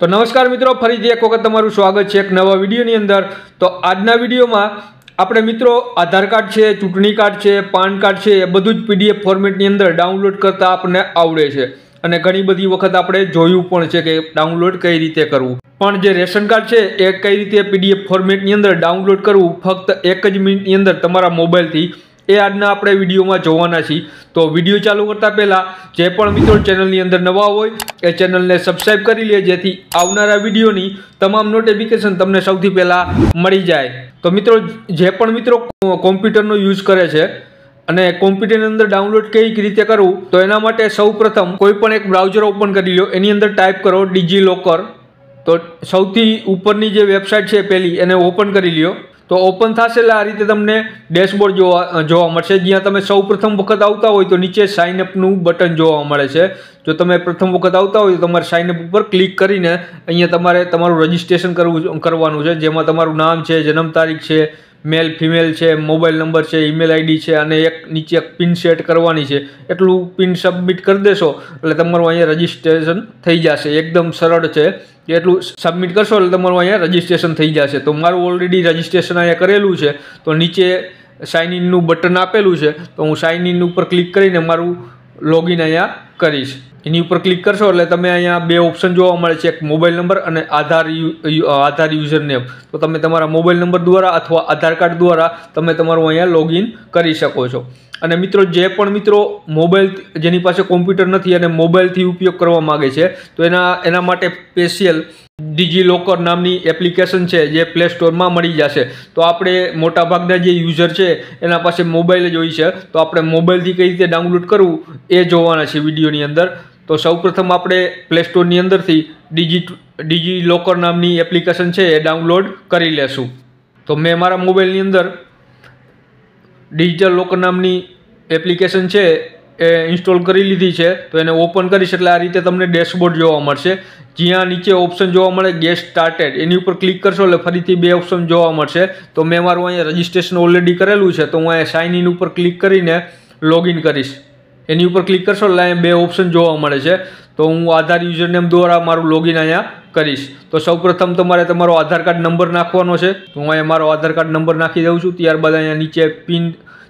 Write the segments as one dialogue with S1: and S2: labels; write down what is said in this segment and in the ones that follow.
S1: तो नमस्कार मित्रों, फरीथी एक वखत तमारुं स्वागत है एक नवा विडियोनी अंदर। तो आजना विडियोमां આપણે મિત્રો આધાર કાર્ડ છે, ચૂંટણી કાર્ડ છે, પાન કાર્ડ છે એ બધું જ પીડીએફ ફોર્મેટની અંદર ડાઉનલોડ કરતા આપણને આવડે છે અને ઘણી બધી વખત આપણે જોયું પણ છે કે ડાઉનલોડ કઈ રીતે કરવું। પણ જે રેશન કાર્ડ છે એ કઈ રીતે પીડીએફ ફોર્મેટની અંદર ડાઉનલોડ કરવું ફક્ત એક જ મિનિટની અંદર તમારા મોબાઈલથી એ આજના આપણે વિડીયોમાં જોવાના છીએ। તો વિડીયો ચાલુ કરતા પહેલા જે પણ મિત્રો ચેનલની અંદર નવા હોય એ ચેનલને સબસ્ક્રાઇબ કરી લે જેથી આવનારા વિડીયોની તમામ નોટિફિકેશન તમને સૌથી પહેલા મળી જાય। તો મિત્રો જે પણ મિત્રો કોમ્પ્યુટરનો યુઝ કરે છે અને કોમ્પ્યુટરની અંદર ડાઉનલોડ કઈ રીતે કરવું તો એના માટે સૌપ્રથમ કોઈ પણ એક બ્રાઉઝર ઓપન કરી લો, એની અંદર ટાઈપ કરો ડિજીલોકર। તો સૌથી ઉપરની જે વેબસાઇટ છે પહેલી એને ઓપન કરી લ્યો। तो ओपन थशे એટલે આ રીતે તમને ડેશબોર્ડ જોવા મળશે। જ્યાં તમે સૌ પ્રથમ વખત આવતા હોય તો નીચે સાઇન અપનું બટન જોવા મળે છે। જો તમે પ્રથમ વખત આવતા હોય તો તમારે સાઇન અપ ઉપર ક્લિક કરીને અહીંયા તમારે તમારું રજિસ્ટ્રેશન કરવાનું છે, જેમાં તમારું નામ છે, જન્મ તારીખ છે, मेल फीमेल है, मोबाइल नंबर है, ईमेल आईडी है और एक नीचे पिन सेट करवानी है। एटलू पिन सबमिट कर देशो એટલે તમારું અહીંયા રજિસ્ટ્રેશન થઈ જશે। એકદમ સરળ છે। એટલું સબમિટ કરશો એટલે તમારું અહીંયા રજિસ્ટ્રેશન થઈ જશે। તો મારું ઓલરેડી રજિસ્ટ્રેશન અહીંયા કરેલું છે તો નીચે સાઇન ઇનનું બટન આપેલું છે તો હું સાઇન ઇન ઉપર ક્લિક કરીને મારું લોગિન અહીંયા કરીશ। એની ઉપર ક્લિક કરશો એટલે તમે અહીંયા બે ઓપ્શન જોવા મળે છે, એક મોબાઈલ નંબર અને આધાર યુઝર નેમ। તો તમે તમારા મોબાઈલ નંબર દ્વારા અથવા આધાર કાર્ડ દ્વારા તમે તમારું અહીંયા લોગિન કરી શકો છો। અને મિત્રો જે પણ મિત્રો મોબાઈલ જેની પાસે કોમ્પ્યુટર નથી અને મોબાઈલથી ઉપયોગ કરવા માગે છે તો એના માટે સ્પેશિયલ ડિજીલોકર નામની એપ્લિકેશન છે જે પ્લે સ્ટોરમાં મળી જશે। તો આપણે મોટાભાગના જે યુઝર છે એના પાસે મોબાઈલ જ હોય છે તો આપણે મોબાઈલથી કઈ રીતે ડાઉનલોડ કરવું એ જોવાના છે વિડીયોની અંદર। तो સૌપ્રથમ આપણે પ્લે સ્ટોરની અંદરથી ડિજીલોકર નામની એપ્લિકેશન છે એ ડાઉનલોડ કરી લેશું। તો મેં મારા મોબાઈલની અંદર ડિજીલોકર નામની એપ્લિકેશન છે એ ઇન્સ્ટોલ કરી લીધી છે। તો એને ઓપન કરીશ એટલે આ રીતે તમને ડેશબોર્ડ જોવા મળશે। જ્યાં નીચે ઓપ્શન જોવા મળે ગેટ સ્ટાર્ટેડ એની ઉપર ક્લિક કરશો એટલે ફરીથી બે ઓપ્શન જોવા મળશે। તો મેં મારું અહીંયા રજિસ્ટ્રેશન ઓલરેડી કરેલું છે તો હું અહીંયા સાઇન ઇન ઉપર ક્લિક કરીને લોગિન કરીશ। એની ઉપર ક્લિક કરશો એટલે અહીંયા બે ઓપ્શન જોવા મળે છે તો હું આધાર યુઝરનેમ દ્વારા મારું લોગિન અહીંયા કરીશ। તો સૌપ્રથમ તમારે તમારો આધાર કાર્ડ નંબર નાખવાનો છે તો હું અહીંયા મારો આધાર કાર્ડ નંબર નાખી દઉં છું। ત્યારબાદ અહીંયા નીચે પિન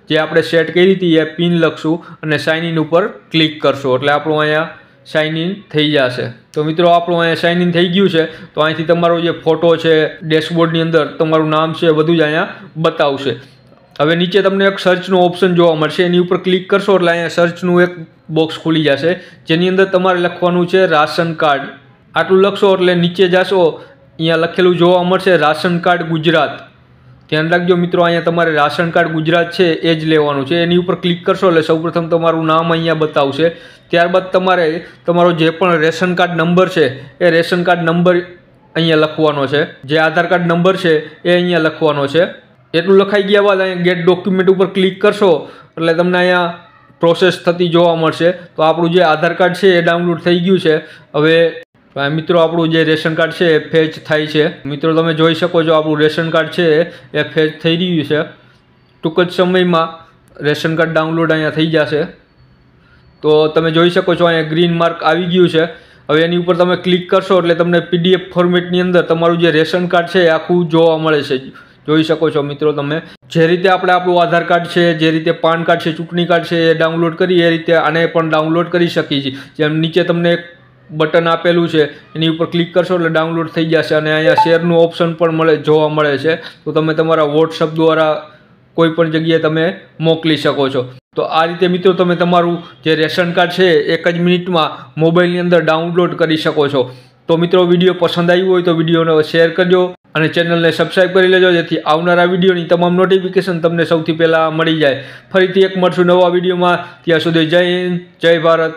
S1: જે આપણે સેટ કરી હતી એ પિન લખશું અને સાઇન ઇન ઉપર ક્લિક કરશો એટલે આપણું અહીંયા સાઇન ઇન થઈ જશે। તો મિત્રો આપણું અહીંયા સાઇન ઇન થઈ ગયું છે। તો અહીંથી તમારો જે ફોટો છે ડેશબોર્ડની અંદર તમારું નામ છે બધું જ અહીંયા બતાવશે। હવે નીચે તમને એક સર્ચનું ઓપ્શન જોવા મળશે, એની ઉપર ક્લિક કરશો એટલે અહીંયા સર્ચનું એક બોક્સ ખુલી જશે જેની અંદર તમારે લખવાનું છે રાશન કાર્ડ। આટલું લખશો એટલે નીચે જશો અહીંયા લખેલું જોવા મળશે રાશન કાર્ડ ગુજરાત। ધ્યાન રાખજો મિત્રો, અહીંયા તમારે રાશન કાર્ડ ગુજરાત છે એ જ લેવાનું છે। એની ઉપર ક્લિક કરશો એટલે સૌપ્રથમ તમારું નામ અહીંયા બતાવશે। ત્યારબાદ તમારે તમારો જે પણ રેશન કાર્ડ નંબર છે એ રેશન કાર્ડ નંબર અહીંયા લખવાનો છે। જે આધાર કાર્ડ નંબર છે એ અહીંયા લખવાનો છે। એટલું લખાઈ ગયા બાદ અહીંયા ગેટ ડોક્યુમેન્ટ ઉપર ક્લિક કરશો એટલે તમને અહીંયા પ્રોસેસ થતી જોવા મળશે। તો આપણું જે આધાર કાર્ડ છે એ ડાઉનલોડ થઈ ગયું છે। હવે મિત્રો આપણું જે રેશન કાર્ડ છે એ ફેચ થાય છે। મિત્રો તમે જોઈ શકો છો આપણું રેશન કાર્ડ છે એ ફેચ થઈ રહ્યું છે। ટૂંક જ સમયમાં રેશન કાર્ડ ડાઉનલોડ અહીંયા થઈ જશે। તો તમે જોઈ શકો છો અહીંયા ગ્રીન માર્ક આવી ગયું છે। હવે એની ઉપર તમે ક્લિક કરશો એટલે તમને પીડીએફ ફોર્મેટની અંદર તમારું જે રેશન કાર્ડ છે એ આખું જોવા મળે છે। જોઈ શકો છો મિત્રો તમે જે રીતે આપણે આપણું આધાર કાર્ડ છે, જે રીતે પાન કાર્ડ છે, ચૂંટણી કાર્ડ છે એ ડાઉનલોડ કરી એ રીતે આને પણ ડાઉનલોડ કરી શકીએ છીએ। જેમ નીચે તમને એક બટન આપેલું છે એની ઉપર ક્લિક કરશો એટલે ડાઉનલોડ થઈ જશે અને અહીંયા શેરનું ઓપ્શન પણ જોવા મળે છે। તો તમે તમારા વોટ્સઅપ દ્વારા કોઈ પણ જગ્યાએ તમે મોકલી શકો છો। તો આ રીતે મિત્રો તમે તમારું જે રેશન કાર્ડ છે એક જ મિનિટમાં મોબાઈલની અંદર ડાઉનલોડ કરી શકો છો। તો મિત્રો વિડીયો પસંદ આવ્યો હોય તો વિડીયોને શેર કરજો અને ચેનલને સબસ્ક્રાઇબ કરી લેજો જેથી આવનારા વિડીયોની તમામ નોટિફિકેશન તમને સૌથી પહેલાં મળી જાય। ફરીથી એક મળશું નવા વિડીયોમાં, ત્યાં સુધી જય હિન્દ, જય ભારત।